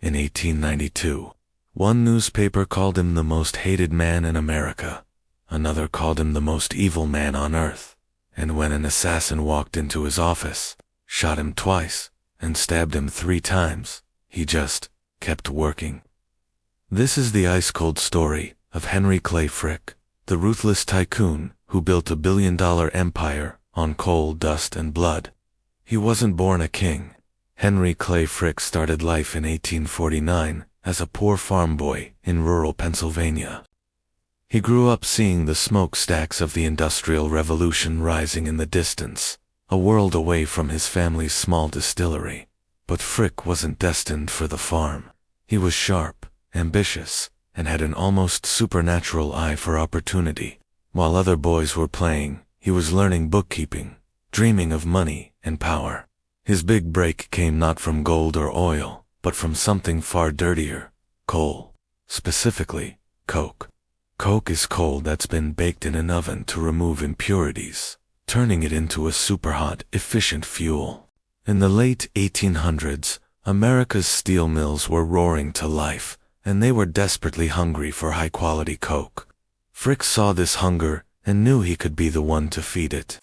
In 1892, one newspaper called him the most hated man in America. Another called him the most evil man on earth. And when an assassin walked into his office, shot him twice, and stabbed him 3 times, he just kept working. This is the ice-cold story of Henry Clay Frick, the ruthless tycoon who built a billion-dollar empire on coal, dust, and blood. He wasn't born a king. Henry Clay Frick started life in 1849 as a poor farm boy in rural Pennsylvania. He grew up seeing the smokestacks of the Industrial Revolution rising in the distance, a world away from his family's small distillery. But Frick wasn't destined for the farm. He was sharp, ambitious, and had an almost supernatural eye for opportunity. While other boys were playing, he was learning bookkeeping, dreaming of money and power. His big break came not from gold or oil, but from something far dirtier: coal. Specifically, coke. Coke is coal that's been baked in an oven to remove impurities, turning it into a superhot, efficient fuel. In the late 1800s, America's steel mills were roaring to life, and they were desperately hungry for high-quality coke. Frick saw this hunger and knew he could be the one to feed it.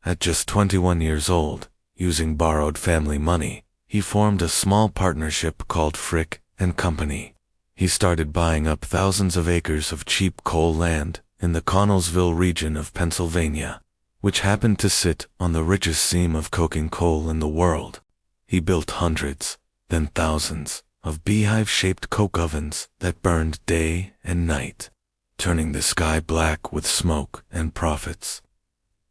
At just 21 years old, using borrowed family money, he formed a small partnership called Frick and Company. He started buying up thousands of acres of cheap coal land in the Connellsville region of Pennsylvania, which happened to sit on the richest seam of coking coal in the world. He built hundreds, then thousands, of beehive-shaped coke ovens that burned day and night, turning the sky black with smoke and profits.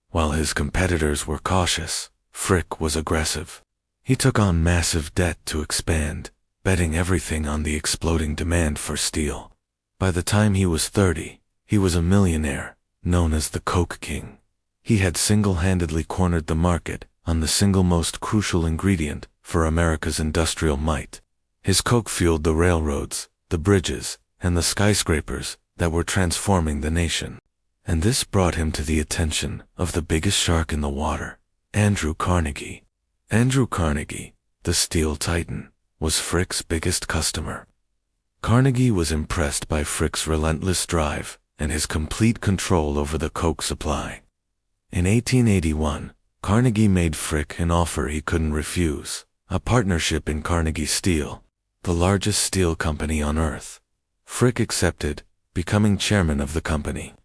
While his competitors were cautious, Frick was aggressive. He took on massive debt to expand, betting everything on the exploding demand for steel. By the time he was 30, he was a millionaire, known as the Coke King. He had single-handedly cornered the market on the single most crucial ingredient for America's industrial might. His coke fueled the railroads, the bridges, and the skyscrapers that were transforming the nation. And this brought him to the attention of the biggest shark in the water, Andrew Carnegie. Andrew Carnegie, the steel titan, was Frick's biggest customer. Carnegie was impressed by Frick's relentless drive and his complete control over the coke supply. In 1881, Carnegie made Frick an offer he couldn't refuse: a partnership in Carnegie Steel, the largest steel company on earth. Frick accepted, becoming chairman of the company.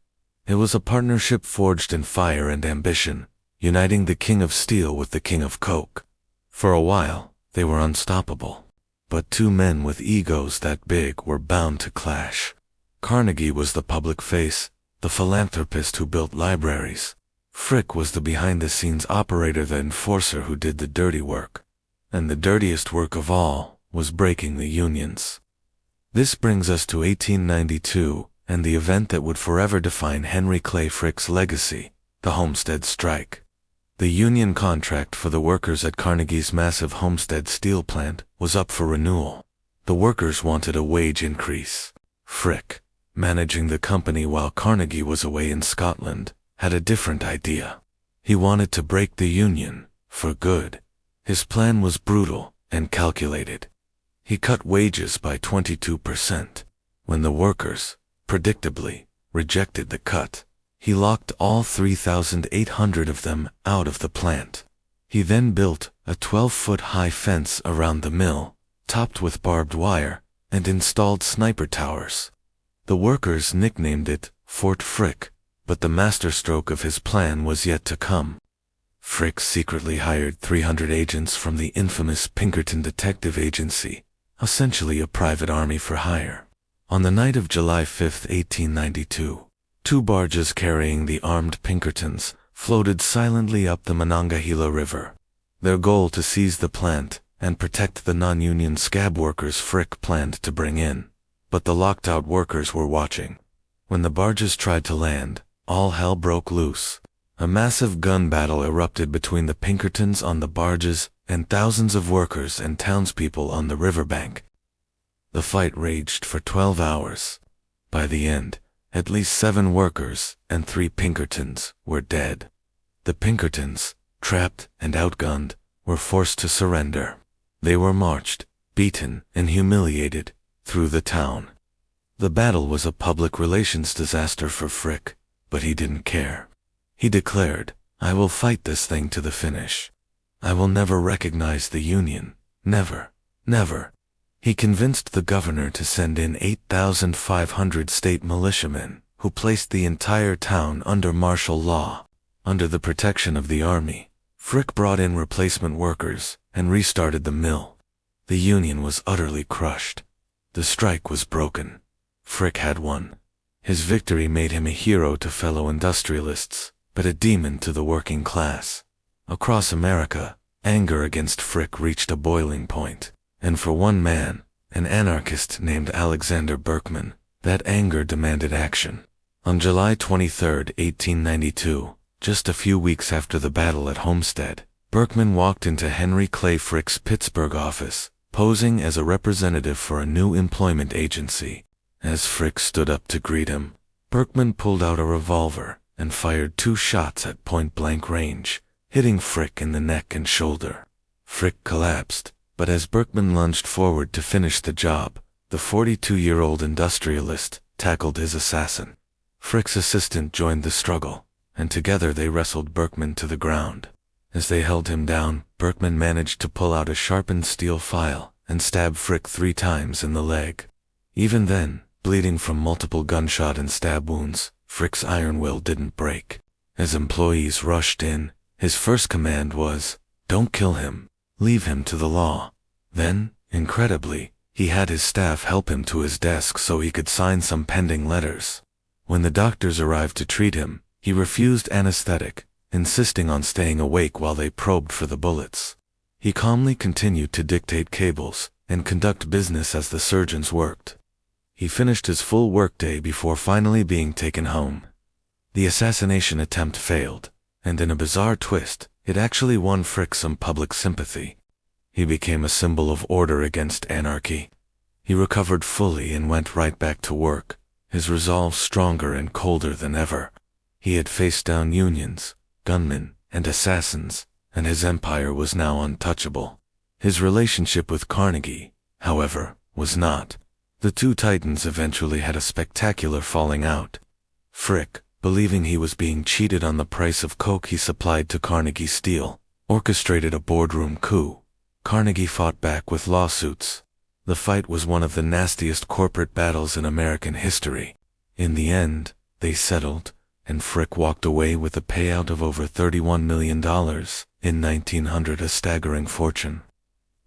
It was a partnership forged in fire and ambition, uniting the king of steel with the king of coke. For a while, they were unstoppable. But 2 men with egos that big were bound to clash. Carnegie was the public face, the philanthropist who built libraries. Frick was the behind-the-scenes operator, the enforcer who did the dirty work. And the dirtiest work of all was breaking the unions. This brings us to 1892 and the event that would forever define Henry Clay Frick's legacy: the Homestead Strike. The union contract for the workers at Carnegie's massive Homestead steel plant was up for renewal. The workers wanted a wage increase. Frick, managing the company while Carnegie was away in Scotland, had a different idea. He wanted to break the union for good. His plan was brutal and calculated. He cut wages by 22%. When the workers, predictably, rejected the cut, he locked all 3,800 of them out of the plant. He then built a 12-foot-high fence around the mill, topped with barbed wire, and installed sniper towers. The workers nicknamed it Fort Frick, but the masterstroke of his plan was yet to come. Frick secretly hired 300 agents from the infamous Pinkerton detective agency, essentially a private army for hire. On the night of July 5, 1892, 2 barges carrying the armed Pinkertons floated silently up the Monongahela River, their goal to seize the plant and protect the non-union scab workers Frick planned to bring in. But the locked-out workers were watching. When the barges tried to land, all hell broke loose. A massive gun battle erupted between the Pinkertons on the barges and thousands of workers and townspeople on the riverbank. The fight raged for 12 hours. By the end, at least 7 workers and 3 Pinkertons were dead. The Pinkertons, trapped and outgunned, were forced to surrender. They were marched, beaten, and humiliated, through the town. The battle was a public relations disaster for Frick, but he didn't care. He declared, "I will fight this thing to the finish. I will never recognize the Union. Never, never." He convinced the governor to send in 8,500 state militiamen, who placed the entire town under martial law. Under the protection of the army, Frick brought in replacement workers and restarted the mill. The Union was utterly crushed. The strike was broken. Frick had won. His victory made him a hero to fellow industrialists, but a demon to the working class. Across America, anger against Frick reached a boiling point, and for one man, an anarchist named Alexander Berkman, that anger demanded action. On July 23, 1892, just a few weeks after the battle at Homestead, Berkman walked into Henry Clay Frick's Pittsburgh office, posing as a representative for a new employment agency. As Frick stood up to greet him, Berkman pulled out a revolver and fired 2 shots at point-blank range, hitting Frick in the neck and shoulder. Frick collapsed, but as Berkman lunged forward to finish the job, the 42-year-old industrialist tackled his assassin. Frick's assistant joined the struggle, and together they wrestled Berkman to the ground. As they held him down, Berkman managed to pull out a sharpened steel file and stab Frick 3 times in the leg. Even then, bleeding from multiple gunshot and stab wounds, Frick's iron will didn't break. As employees rushed in, his first command was, "Don't kill him. Leave him to the law." Then, incredibly, he had his staff help him to his desk so he could sign some pending letters. When the doctors arrived to treat him, he refused anesthetic, insisting on staying awake while they probed for the bullets. He calmly continued to dictate cables and conduct business as the surgeons worked. He finished his full workday before finally being taken home. The assassination attempt failed, and in a bizarre twist, it actually won Frick some public sympathy. He became a symbol of order against anarchy. He recovered fully and went right back to work, his resolve stronger and colder than ever. He had faced down unions, gunmen, and assassins, and his empire was now untouchable. His relationship with Carnegie, however, was not. The two titans eventually had a spectacular falling out. Frick, believing he was being cheated on the price of coke he supplied to Carnegie Steel, orchestrated a boardroom coup. Carnegie fought back with lawsuits. The fight was one of the nastiest corporate battles in American history. In the end, they settled, and Frick walked away with a payout of over $31 million, in 1900, a staggering fortune.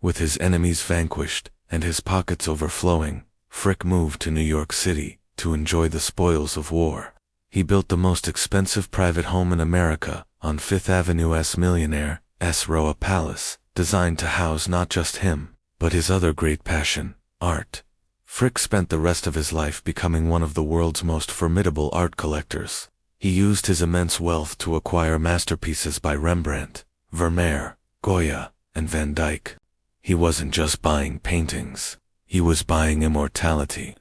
With his enemies vanquished and his pockets overflowing, Frick moved to New York City to enjoy the spoils of war. He built the most expensive private home in America on Fifth Avenue's millionaire S. Row, a palace designed to house not just him, but his other great passion, art. Frick spent the rest of his life becoming one of the world's most formidable art collectors. He used his immense wealth to acquire masterpieces by Rembrandt, Vermeer, Goya, and Van Dyck. He wasn't just buying paintings, he was buying immortality.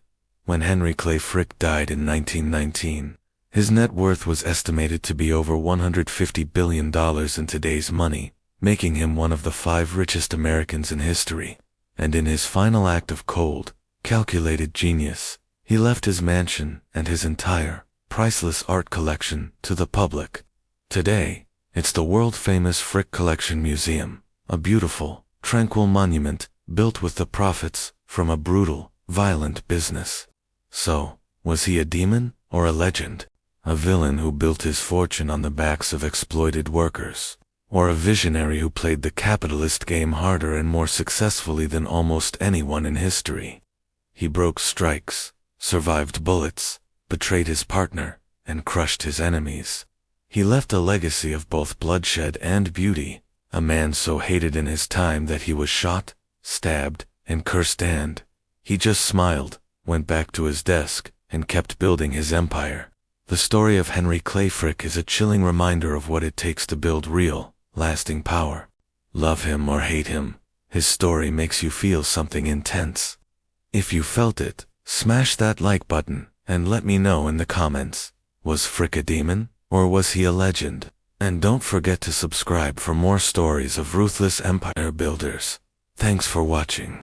When Henry Clay Frick died in 1919, his net worth was estimated to be over $150 billion in today's money, making him one of the 5 richest Americans in history. And in his final act of cold, calculated genius, he left his mansion and his entire, priceless art collection to the public. Today, it's the world-famous Frick Collection Museum, a beautiful, tranquil monument built with the profits from a brutal, violent business. So, was he a demon or a legend? A villain who built his fortune on the backs of exploited workers? Or a visionary who played the capitalist game harder and more successfully than almost anyone in history? He broke strikes, survived bullets, betrayed his partner, and crushed his enemies. He left a legacy of both bloodshed and beauty, a man so hated in his time that he was shot, stabbed, and cursed, and he just smiled, went back to his desk, and kept building his empire. The story of Henry Clay Frick is a chilling reminder of what it takes to build real, lasting power. Love him or hate him, his story makes you feel something intense. If you felt it, smash that like button, and let me know in the comments. Was Frick a demon, or was he a legend? And don't forget to subscribe for more stories of ruthless empire builders. Thanks for watching.